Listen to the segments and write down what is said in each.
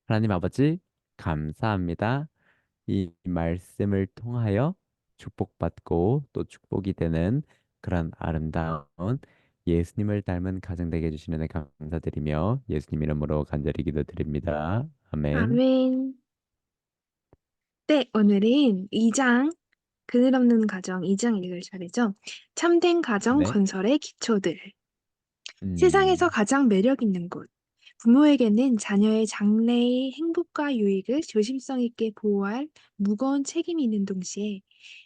하나님 아버지, 감사합니다. 이 말씀을 통하여 축복받고 또 축복이 되는 그런 아름다운 예수님을 닮은 가정 되게 해주시는 데 감사드리며 예수님 이름으로 간절히 기도드립니다. 아멘. 아멘. 네, 오늘은 2장, 그늘 없는 가정 2장 읽을 차례죠. 참된 가정 네. 건설의 기초들. 세상에서 음, 가장 매력 있는 곳. 부모에게는 자녀의 장래의 행복과 유익을 조심성 있게 보호할 무거운 책임이 있는 동시에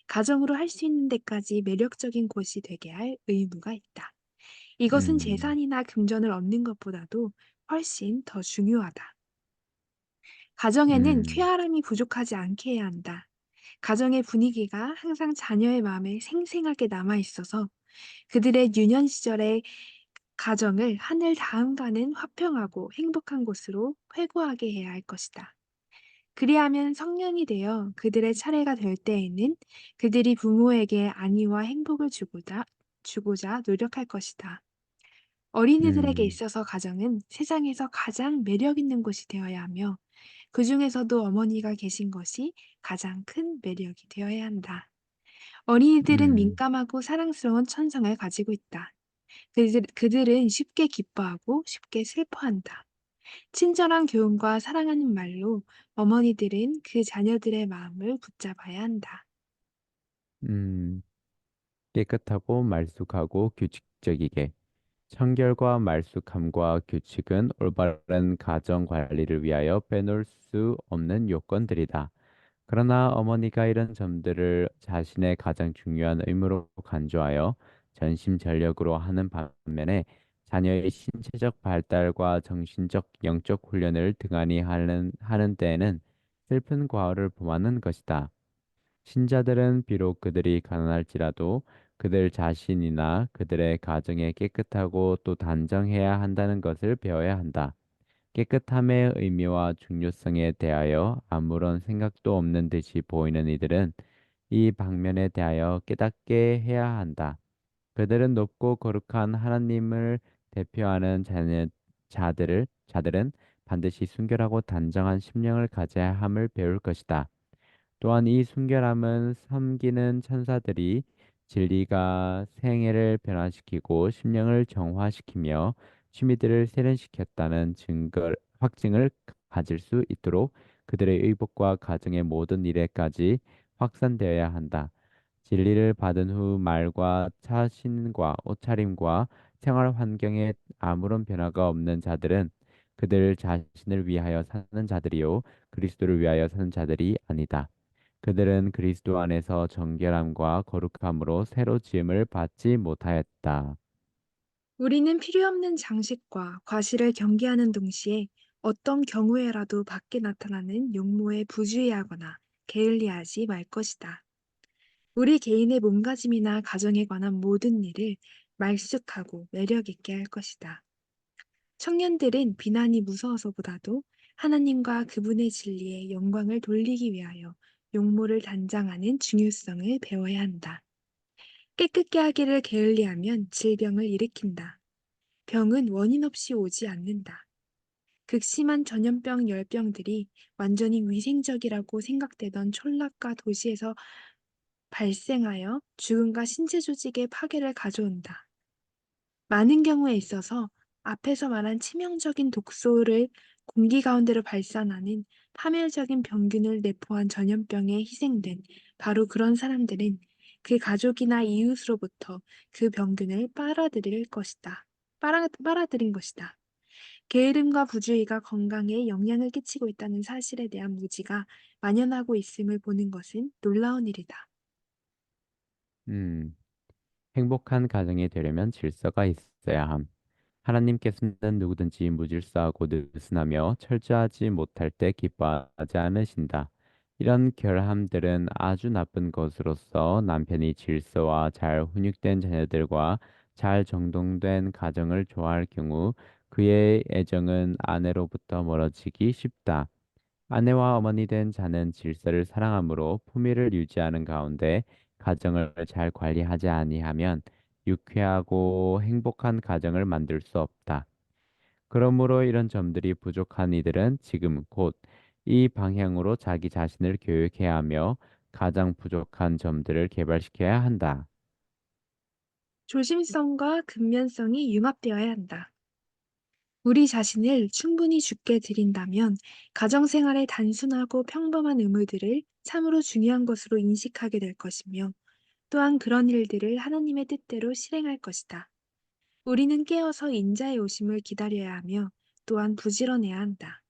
가정으로 할 수 있는 데까지 매력적인 곳이 되게 할 의무가 있다. 이것은 음, 재산이나 금전을 얻는 것보다도 훨씬 더 중요하다. 가정에는 음, 쾌활함이 부족하지 않게 해야 한다. 가정의 분위기가 항상 자녀의 마음에 생생하게 남아 있어서 그들의 유년 시절의 가정을 하늘 다음가는 화평하고 행복한 곳으로 회고하게 해야 할 것이다. 그리하면 성년이 되어 그들의 차례가 될 때에는 그들이 부모에게 안위와 행복을 주고자 노력할 것이다. 어린이들에게 음, 있어서 가정은 세상에서 가장 매력 있는 곳이 되어야 하며 그 중에서도 어머니가 계신 것이 가장 큰 매력이 되어야 한다. 어린이들은 음, 민감하고 사랑스러운 천성을 가지고 있다. 그들은 쉽게 기뻐하고 쉽게 슬퍼한다. 친절한 교훈과 사랑하는 말로 어머니들은 그 자녀들의 마음을 붙잡아야 한다. 음. 깨끗하고 말쑥하고 규칙적이게. 청결과 말쑥함과 규칙은 올바른 가정 관리를 위하여 빼놓을 수 없는 요건들이다. 그러나 어머니가 이런 점들을 자신의 가장 중요한 의무로 간주하여 전심전력으로 하는 반면에 자녀의 신체적 발달과 정신적, 영적 훈련을 등한히 하는 데에는 슬픈 과오를 범하는 것이다. 신자들은 비록 그들이 가난할지라도 그들 자신이나 그들의 가정에 깨끗하고 또 단정해야 한다는 것을 배워야 한다. 깨끗함의 의미와 중요성에 대하여 아무런 생각도 없는 듯이 보이는 이들은 이 방면에 대하여 깨닫게 해야 한다. 그들은 높고 거룩한 하나님을 대표하는 자들은 반드시 순결하고 단정한 심령을 가져야 함을 배울 것이다. 또한 이 순결함은 섬기는 천사들이 진리가 생애를 변화시키고 심령을 정화시키며 취미들을 세련시켰다는 확증을 가질 수 있도록 그들의 의복과 가정의 모든 일에까지 확산되어야 한다. 진리를 받은 후 말과 차신과 옷차림과 생활 환경에 아무런 변화가 없는 자들은 그들 자신을 위하여 사는 자들이요 그리스도를 위하여 사는 자들이 아니다. 그들은 그리스도 안에서 정결함과 거룩함으로 새로 지음을 받지 못하였다. 우리는 필요 없는 장식과 과실을 경계하는 동시에 어떤 경우에라도 밖에 나타나는 용모에 부주의하거나 게을리하지 말 것이다. 우리 개인의 몸가짐이나 가정에 관한 모든 일을 말쑥하고 매력 있게 할 것이다. 청년들은 비난이 무서워서보다도 하나님과 그분의 진리에 영광을 돌리기 위하여 용모를 단장하는 중요성을 배워야 한다. 깨끗게 하기를 게을리하면 질병을 일으킨다. 병은 원인 없이 오지 않는다. 극심한 전염병 열병들이 완전히 위생적이라고 생각되던 촌락과 도시에서 발생하여 죽음과 신체 조직의 파괴를 가져온다. 많은 경우에 있어서 앞에서 말한 치명적인 독소를 공기 가운데로 발산하는 파멸적인 병균을 내포한 전염병에 희생된 바로 그런 사람들은 그 가족이나 이웃으로부터 그 병균을 빨아들인 것이다. 게으름과 부주의가 건강에 영향을 끼치고 있다는 사실에 대한 무지가 만연하고 있음을 보는 것은 놀라운 일이다. 음, 행복한 가정이 되려면 질서가 있어야 함. 하나님께서는 누구든지 무질서하고 느슨하며 철저하지 못할 때 기뻐하지 않으신다. 이런 결함들은 아주 나쁜 것으로서 남편이 질서와 잘 훈육된 자녀들과 잘 정돈된 가정을 좋아할 경우 그의 애정은 아내로부터 멀어지기 쉽다. 아내와 어머니 된 자는 질서를 사랑함으로 품위를 유지하는 가운데 가정을 잘 관리하지 아니하면 유쾌하고 행복한 가정을 만들 수 없다. 그러므로 이런 점들이 부족한 이들은 지금 곧 이 방향으로 자기 자신을 교육해야 하며 가장 부족한 점들을 개발시켜야 한다. 조심성과 근면성이 융합되어야 한다. 우리 자신을 충분히 주께 드린다면 가정생활의 단순하고 평범한 의무들을 참으로 중요한 것으로 인식하게 될 것이며 또한 그런 일들을 하나님의 뜻대로 실행할 것이다. 우리는 깨어서 인자의 오심을 기다려야 하며 또한 부지런해야 한다.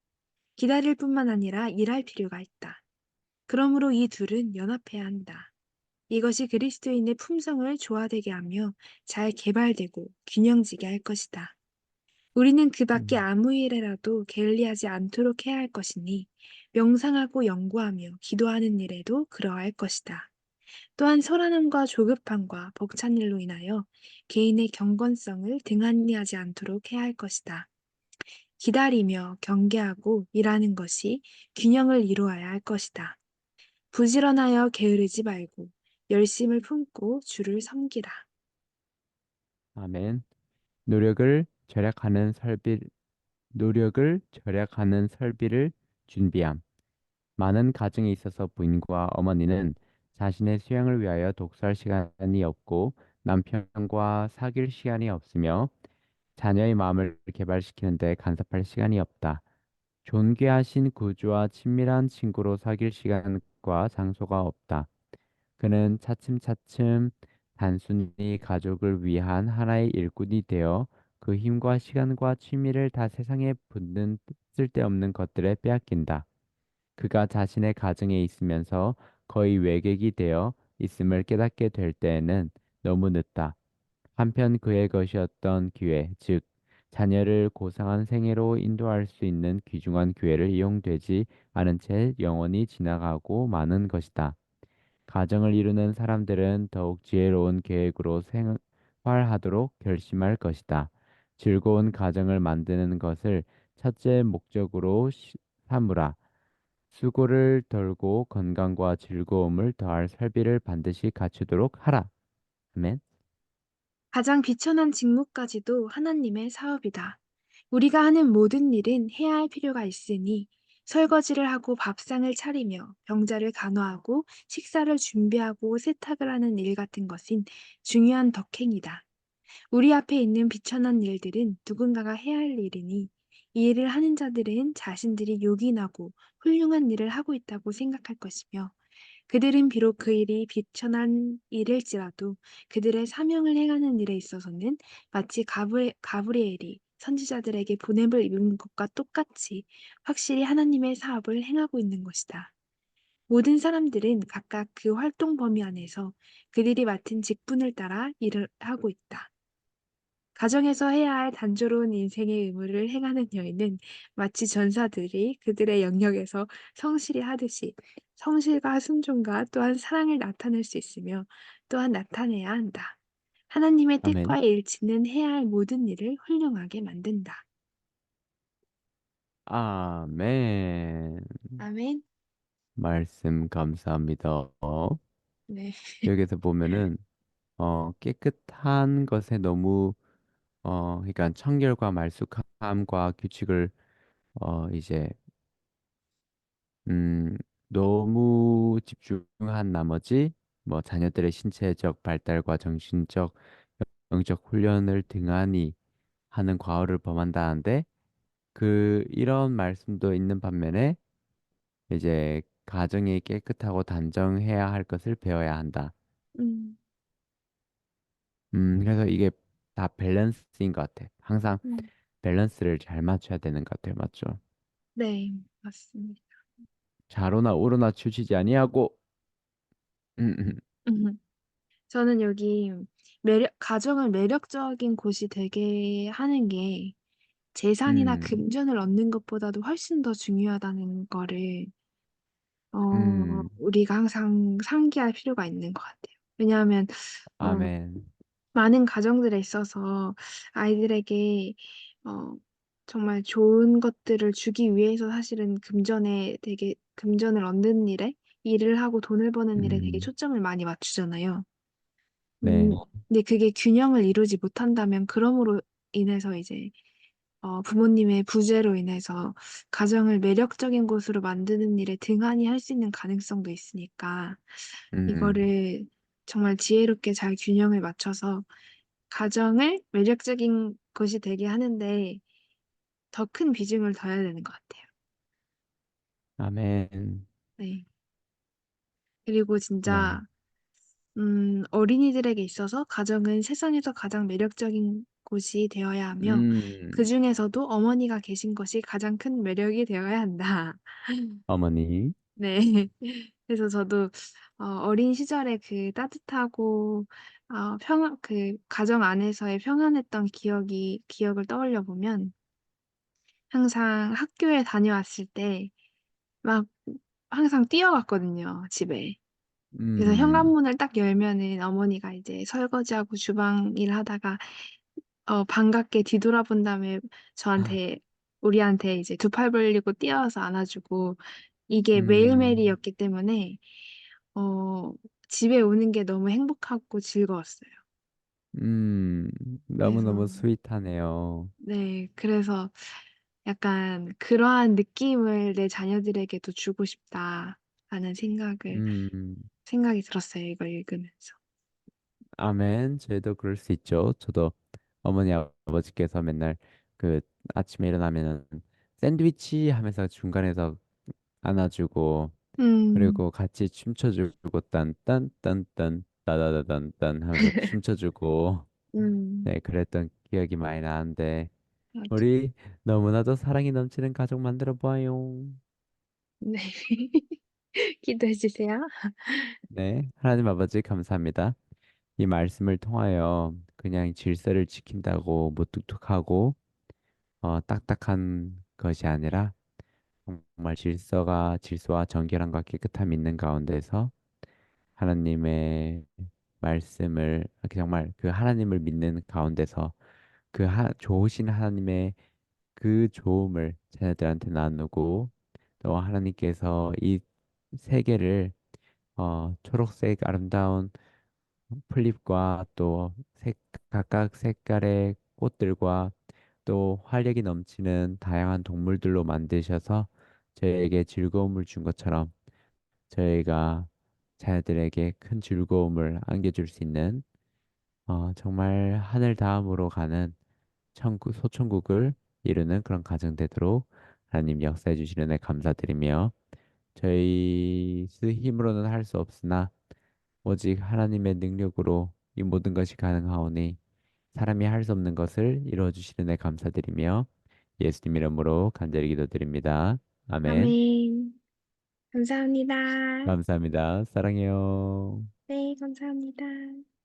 기다릴 뿐만 아니라 일할 필요가 있다. 그러므로 이 둘은 연합해야 한다. 이것이 그리스도인의 품성을 조화되게 하며 잘 개발되고 균형지게 할 것이다. 우리는 그 밖에 음, 아무 일에라도 게을리하지 않도록 해야 할 것이니 명상하고 연구하며 기도하는 일에도 그러할 것이다. 또한 소란함과 조급함과 벅찬 일로 인하여 개인의 경건성을 등한히 하지 않도록 해야 할 것이다. 기다리며 경계하고 일하는 것이 균형을 이루어야 할 것이다. 부지런하여 게으르지 말고 열심을 품고 주를 섬기라. 아멘. 노력을 절약하는 설비, 노력을 절약하는 설비를 준비함. 많은 가정에 있어서 부인과 어머니는 자신의 수양을 위하여 독서할 시간이 없고 남편과 사귈 시간이 없으며 자녀의 마음을 개발시키는 데 간섭할 시간이 없다. 존귀하신 구주와 친밀한 친구로 사귈 시간과 장소가 없다. 그는 차츰차츰 단순히 가족을 위한 하나의 일꾼이 되어 그 힘과 시간과 취미를 다 세상에 붙는 쓸데없는 것들에 빼앗긴다. 그가 자신의 가정에 있으면서 거의 외객이 되어 있음을 깨닫게 될 때에는 너무 늦다. 한편 그의 것이었던 기회, 즉 자녀를 고상한 생애로 인도할 수 있는 귀중한 기회를 이용되지 않은 채 영원히 지나가고 마는 것이다. 가정을 이루는 사람들은 더욱 지혜로운 계획으로 생활하도록 결심할 것이다. 즐거운 가정을 만드는 것을 첫째 목적으로 삼으라. 수고를 덜고 건강과 즐거움을 더할 설비를 반드시 갖추도록 하라. 아멘. 가장 비천한 직무까지도 하나님의 사업이다. 우리가 하는 모든 일은 해야 할 필요가 있으니 설거지를 하고 밥상을 차리며 병자를 간호하고 식사를 준비하고 세탁을 하는 일 같은 것은 중요한 덕행이다. 우리 앞에 있는 비천한 일들은 누군가가 해야 할 일이니 이 일을 하는 자들은 자신들이 요긴하고 훌륭한 일을 하고 있다고 생각할 것이며 그들은 비록 그 일이 비천한 일일지라도 그들의 사명을 행하는 일에 있어서는 마치 가브리엘이 선지자들에게 보냄을 입은 것과 똑같이 확실히 하나님의 사업을 행하고 있는 것이다. 모든 사람들은 각각 그 활동 범위 안에서 그들이 맡은 직분을 따라 일을 하고 있다. 가정에서 해야 할 단조로운 인생의 의무를 행하는 여인은 마치 전사들이 그들의 영역에서 성실히 하듯이 성실과 순종과 또한 사랑을 나타낼 수 있으며 또한 나타내야 한다. 하나님의 아멘. 뜻과 일치는 해야 할 모든 일을 훌륭하게 만든다. 아멘. 아멘. 말씀 감사합니다. 네. 여기서 보면은 깨끗한 것에 너무 그러니까 청결과 말쑥함과 규칙을 이제 음 너무 집중한 나머지 뭐 자녀들의 신체적 발달과 정신적 영적 훈련을 등한히 하는 과오를 범한다는데 그 이런 말씀도 있는 반면에 이제 가정이 깨끗하고 단정해야 할 것을 배워야 한다. 음, 그래서 이게 다 밸런스인 것 같아. 항상 음. 밸런스를 잘 맞춰야 되는 것 같아요. 맞죠? 네, 맞습니다. 좌로나 우로나 치우치지 아니하고, 음, 음. 저는 여기 가정을 매력적인 곳이 되게 하는 게 재산이나 음, 금전을 얻는 것보다도 훨씬 더 중요하다는 거를 음, 우리가 항상 상기할 필요가 있는 것 같아요. 왜냐하면 어, 아멘, 많은 가정들에 있어서 아이들에게 어, 정말 좋은 것들을 주기 위해서 사실은 금전을 얻는 일에 일을 하고 돈을 버는 일에 되게 음, 초점을 많이 맞추잖아요. 네, 근데 그게 균형을 이루지 못한다면 그럼으로 인해서 이제 부모님의 부재로 인해서 가정을 매력적인 곳으로 만드는 일에 등한히 할 수 있는 가능성도 있으니까 음, 이거를 정말 지혜롭게 잘 균형을 맞춰서 가정을 매력적인 곳이 되게 하는데 더 큰 비중을 둬야 되는 것 같아요. 아멘. 네. 그리고 네. 진짜 어린이들에게 있어서 가정은 세상에서 가장 매력적인 곳이 되어야 하며 음, 그중에서도 어머니가 계신 것이 가장 큰 매력이 되어야 한다. 어머니. 네. 그래서 저도 어린 시절에 그 따뜻하고 그 가정 안에서의 평안했던 기억을 떠올려 보면 항상 학교에 다녀왔을 때 막 항상 뛰어갔거든요, 집에. 그래서 음, 현관문을 딱 열면은 어머니가 이제 설거지하고 주방 일하다가 반갑게 뒤돌아본 다음에 저한테 우리한테 이제 두 팔 벌리고 뛰어와서 안아주고 이게 음, 매일매일이었기 때문에 어 집에 오는 게 너무 행복하고 즐거웠어요. 음, 너무너무 그래서 스윗하네요. 네, 그래서 약간 그러한 느낌을 내 자녀들에게도 주고 싶다라는 음, 생각이 들었어요, 이걸 읽으면서. 아멘. 저희도 그럴 수 있죠. 저도 어머니 아버지께서 맨날 그 아침에 일어나면은 샌드위치 하면서 중간에서 안아주고 음, 그리고 같이 춤춰주고 딴딴딴딴 따다다단딴 하면서 춤춰주고 음, 네 그랬던 기억이 많이 나는데 맞아. 우리 너무나도 사랑이 넘치는 가족 만들어 봐요. 네. 기도해 주세요. 네 하나님 아버지 감사합니다. 이 말씀을 통하여 그냥 질서를 지킨다고 무뚝뚝하고 딱딱한 것이 아니라 정말 질서와 정결함과 깨끗함이 있는 가운데서 하나님의 말씀을 정말 그 하나님을 믿는 가운데서 좋으신 하나님의 그 좋음을 자녀들한테 나누고 또 하나님께서 이 세계를 초록색 아름다운 풀잎과 또 각각 색깔의 꽃들과 또 활력이 넘치는 다양한 동물들로 만드셔서 저희에게 즐거움을 준 것처럼 저희가 자녀들에게 큰 즐거움을 안겨줄 수 있는 정말 하늘 다음으로 가는 소천국을 이루는 그런 가정 되도록 하나님 역사해 주시는 데 감사드리며 저희 힘으로는 할 수 없으나 오직 하나님의 능력으로 이 모든 것이 가능하오니 사람이 할 수 없는 것을 이루어 주시는 데 감사드리며 예수님 이름으로 간절히 기도드립니다. 아멘. 아멘. 감사합니다. 감사합니다. 사랑해요. 네, 감사합니다.